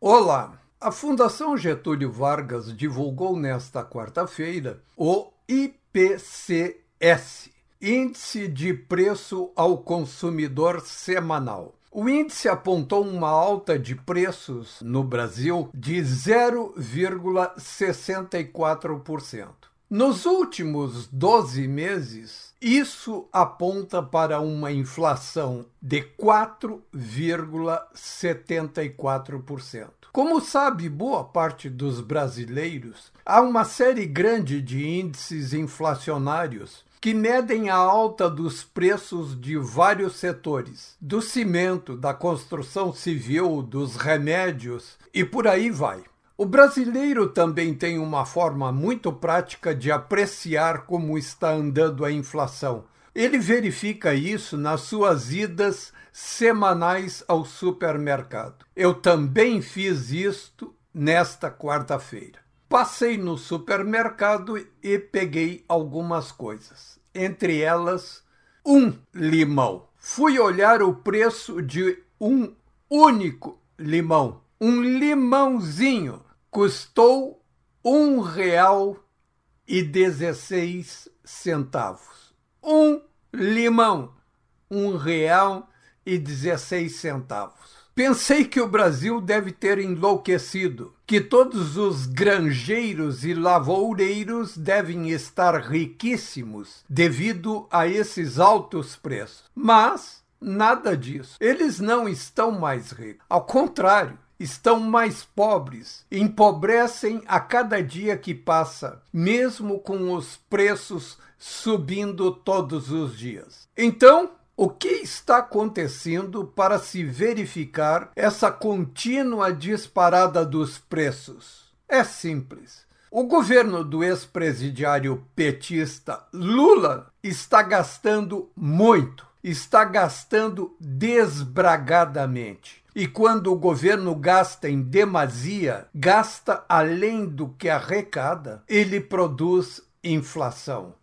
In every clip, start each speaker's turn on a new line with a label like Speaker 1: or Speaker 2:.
Speaker 1: Olá! A Fundação Getúlio Vargas divulgou nesta quarta-feira o IPCS, Índice de Preço ao Consumidor Semanal. O índice apontou uma alta de preços no Brasil de 0,64%. Nos últimos 12 meses, isso aponta para uma inflação de 4,74%. Como sabe boa parte dos brasileiros, há uma série grande de índices inflacionários que medem a alta dos preços de vários setores, do cimento, da construção civil, dos remédios e por aí vai. O brasileiro também tem uma forma muito prática de apreciar como está andando a inflação. Ele verifica isso nas suas idas semanais ao supermercado. Eu também fiz isto nesta quarta-feira. Passei no supermercado e peguei algumas coisas, entre elas um limão. Fui olhar o preço de um único limão. Um limãozinho custou R$1,16. Um limão, R$1,16. Pensei que o Brasil deve ter enlouquecido, que todos os granjeiros e lavoureiros devem estar riquíssimos devido a esses altos preços. Mas nada disso. Eles não estão mais ricos. Ao contrário, estão mais pobres, empobrecem a cada dia que passa, mesmo com os preços subindo todos os dias. Então, o que está acontecendo para se verificar essa contínua disparada dos preços? É simples. O governo do ex-presidiário petista Lula está gastando muito, está gastando desbragadamente. E quando o governo gasta em demasia, gasta além do que arrecada, ele produz inflação.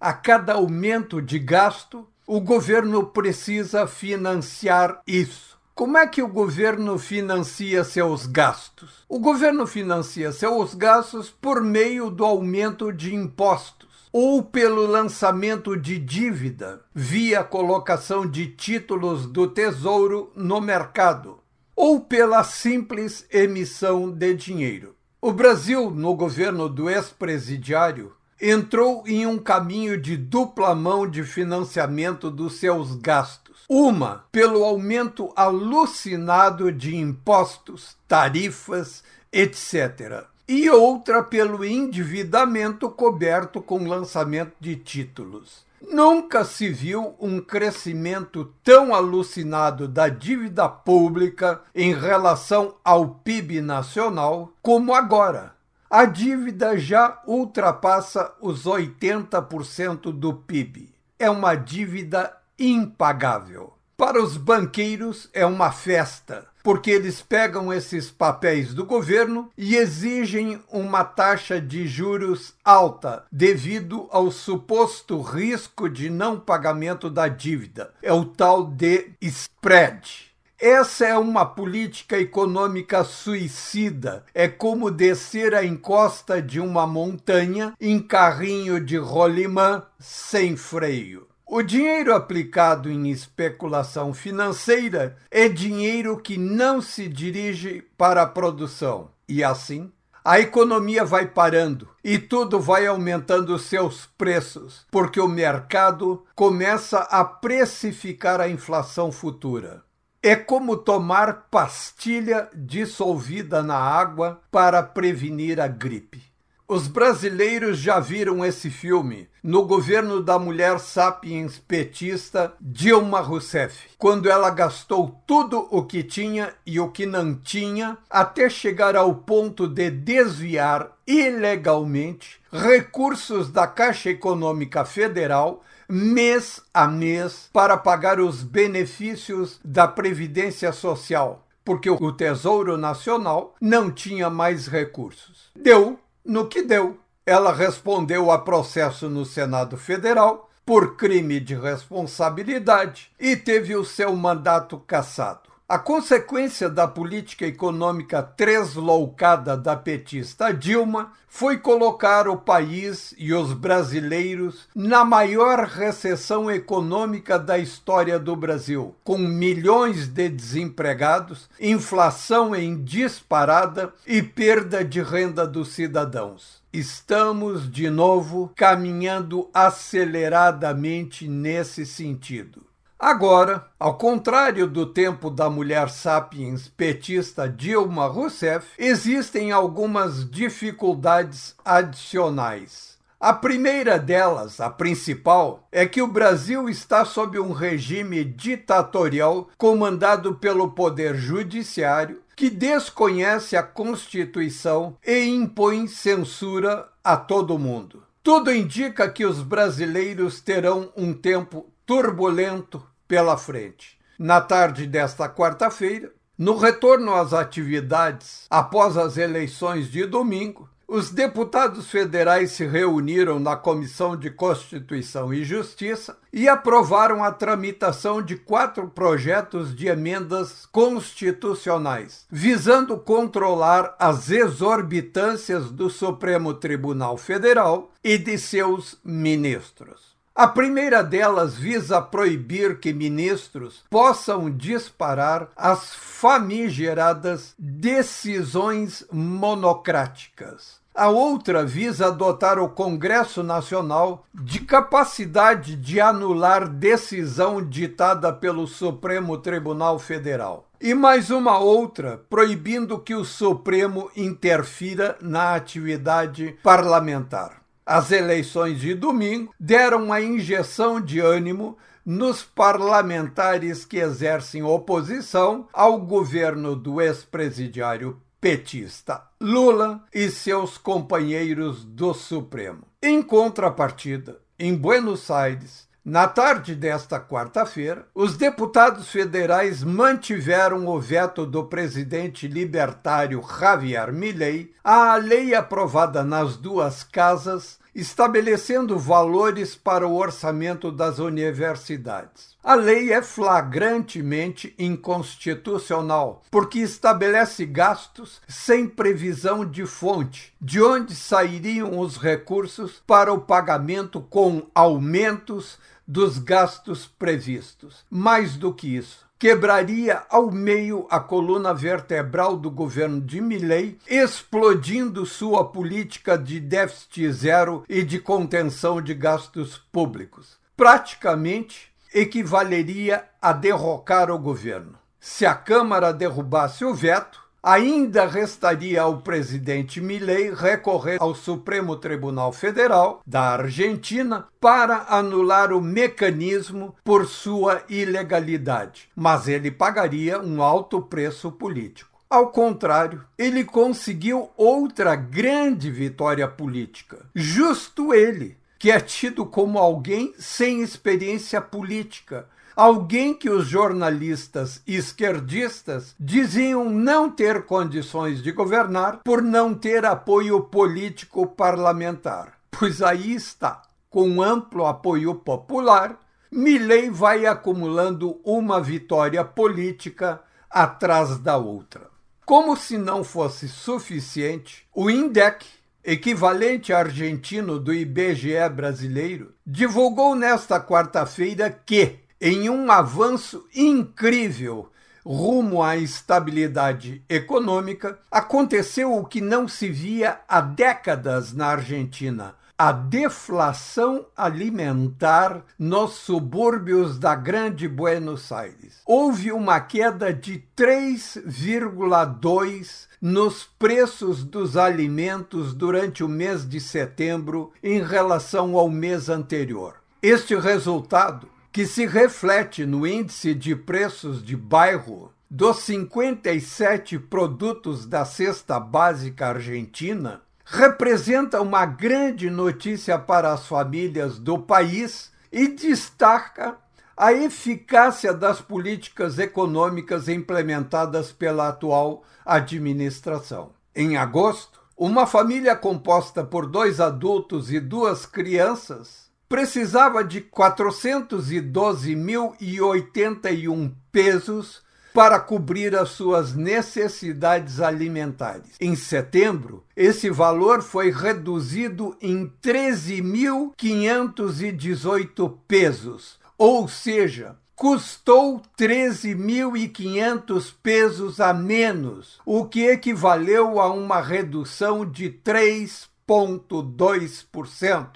Speaker 1: A cada aumento de gasto, o governo precisa financiar isso. Como é que o governo financia seus gastos? O governo financia seus gastos por meio do aumento de impostos, ou pelo lançamento de dívida, via colocação de títulos do Tesouro no mercado, ou pela simples emissão de dinheiro. O Brasil, no governo do ex-presidiário, entrou em um caminho de dupla mão de financiamento dos seus gastos. Uma, pelo aumento alucinado de impostos, tarifas, etc., e outra pelo endividamento coberto com lançamento de títulos. Nunca se viu um crescimento tão alucinado da dívida pública em relação ao PIB nacional como agora. A dívida já ultrapassa os 80% do PIB. É uma dívida impagável. Para os banqueiros é uma festa, porque eles pegam esses papéis do governo e exigem uma taxa de juros alta, devido ao suposto risco de não pagamento da dívida. É o tal de spread. Essa é uma política econômica suicida. É como descer a encosta de uma montanha em carrinho de rolimã sem freio. O dinheiro aplicado em especulação financeira é dinheiro que não se dirige para a produção. E assim, a economia vai parando e tudo vai aumentando seus preços, porque o mercado começa a precificar a inflação futura. É como tomar pastilha dissolvida na água para prevenir a gripe. Os brasileiros já viram esse filme no governo da mulher sapiens petista Dilma Rousseff, quando ela gastou tudo o que tinha e o que não tinha, até chegar ao ponto de desviar ilegalmente recursos da Caixa Econômica Federal mês a mês para pagar os benefícios da Previdência Social, porque o Tesouro Nacional não tinha mais recursos. Deu no que deu. Ela respondeu a processo no Senado Federal por crime de responsabilidade e teve o seu mandato cassado. A consequência da política econômica tresloucada da petista Dilma foi colocar o país e os brasileiros na maior recessão econômica da história do Brasil, com milhões de desempregados, inflação em disparada e perda de renda dos cidadãos. Estamos, de novo, caminhando aceleradamente nesse sentido. Agora, ao contrário do tempo da mulher sapiens petista Dilma Rousseff, existem algumas dificuldades adicionais. A primeira delas, a principal, é que o Brasil está sob um regime ditatorial comandado pelo Poder Judiciário, que desconhece a Constituição e impõe censura a todo mundo. Tudo indica que os brasileiros terão um tempo turbulento pela frente. Na tarde desta quarta-feira, no retorno às atividades após as eleições de domingo, os deputados federais se reuniram na Comissão de Constituição e Justiça e aprovaram a tramitação de 4 projetos de emendas constitucionais, visando controlar as exorbitâncias do Supremo Tribunal Federal e de seus ministros. A primeira delas visa proibir que ministros possam disparar as famigeradas decisões monocráticas. A outra visa dotar o Congresso Nacional de capacidade de anular decisão ditada pelo Supremo Tribunal Federal. E mais uma outra, proibindo que o Supremo interfira na atividade parlamentar. As eleições de domingo deram uma injeção de ânimo nos parlamentares que exercem oposição ao governo do ex-presidiário petista Lula e seus companheiros do Supremo. Em contrapartida, em Buenos Aires, na tarde desta quarta-feira, os deputados federais mantiveram o veto do presidente libertário Javier Milei à lei aprovada nas duas casas, estabelecendo valores para o orçamento das universidades. A lei é flagrantemente inconstitucional, porque estabelece gastos sem previsão de fonte, de onde sairiam os recursos para o pagamento com aumentos dos gastos previstos. Mais do que isso, quebraria ao meio a coluna vertebral do governo de Milei, explodindo sua política de déficit zero e de contenção de gastos públicos. Praticamente equivaleria a derrocar o governo. Se a Câmara derrubasse o veto, ainda restaria ao presidente Milei recorrer ao Supremo Tribunal Federal da Argentina para anular o mecanismo por sua ilegalidade, mas ele pagaria um alto preço político. Ao contrário, ele conseguiu outra grande vitória política. Justo ele, que é tido como alguém sem experiência política, alguém que os jornalistas esquerdistas diziam não ter condições de governar por não ter apoio político parlamentar. Pois aí está, com amplo apoio popular, Milei vai acumulando uma vitória política atrás da outra. Como se não fosse suficiente, o INDEC, equivalente argentino do IBGE brasileiro, divulgou nesta quarta-feira que, em um avanço incrível rumo à estabilidade econômica, aconteceu o que não se via há décadas na Argentina: a deflação alimentar nos subúrbios da Grande Buenos Aires. Houve uma queda de 3,2% nos preços dos alimentos durante o mês de setembro em relação ao mês anterior. Este resultado, que se reflete no índice de preços de bairro dos 57 produtos da cesta básica argentina, representa uma grande notícia para as famílias do país e destaca a eficácia das políticas econômicas implementadas pela atual administração. Em agosto, uma família composta por 2 adultos e 2 crianças precisava de 412.081 pesos para cobrir as suas necessidades alimentares. Em setembro, esse valor foi reduzido em 13.518 pesos, ou seja, custou 13.500 pesos a menos, o que equivaleu a uma redução de 3,2%.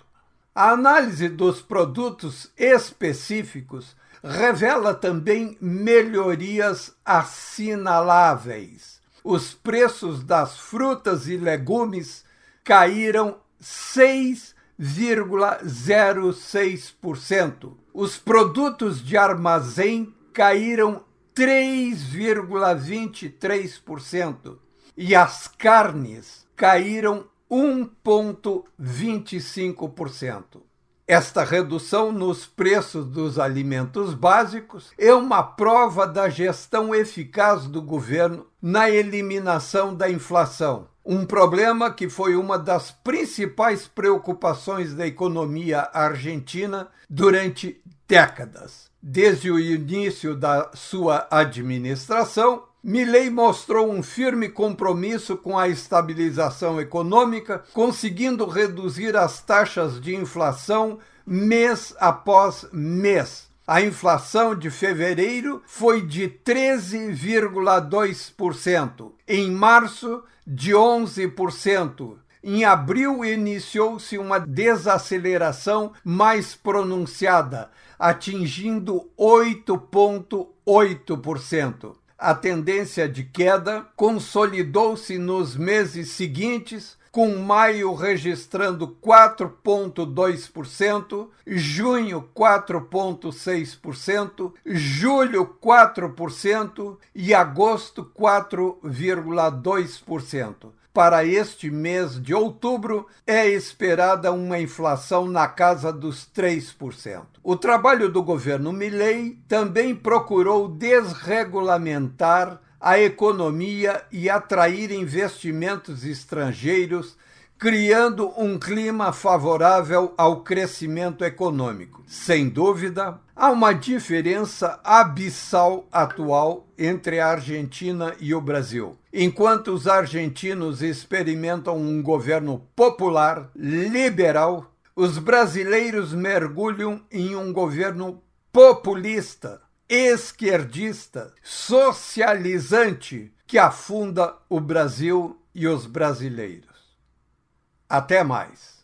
Speaker 1: A análise dos produtos específicos revela também melhorias assinaláveis. Os preços das frutas e legumes caíram 6,06%. Os produtos de armazém caíram 3,23% e as carnes caíram 1,25%. Esta redução nos preços dos alimentos básicos é uma prova da gestão eficaz do governo na eliminação da inflação, um problema que foi uma das principais preocupações da economia argentina durante décadas. Desde o início da sua administração, Milei mostrou um firme compromisso com a estabilização econômica, conseguindo reduzir as taxas de inflação mês após mês. A inflação de fevereiro foi de 13,2%, em março de 11%. Em abril iniciou-se uma desaceleração mais pronunciada, atingindo 8,8%. A tendência de queda consolidou-se nos meses seguintes, com maio registrando 4,2%, junho 4,6%, julho 4% e agosto 4,2%. Para este mês de outubro, é esperada uma inflação na casa dos 3%. O trabalho do governo Milei também procurou desregulamentar a economia e atrair investimentos estrangeiros, criando um clima favorável ao crescimento econômico. Sem dúvida, há uma diferença abissal atual entre a Argentina e o Brasil. Enquanto os argentinos experimentam um governo popular, liberal, os brasileiros mergulham em um governo populista, esquerdista, socializante, que afunda o Brasil e os brasileiros. Até mais.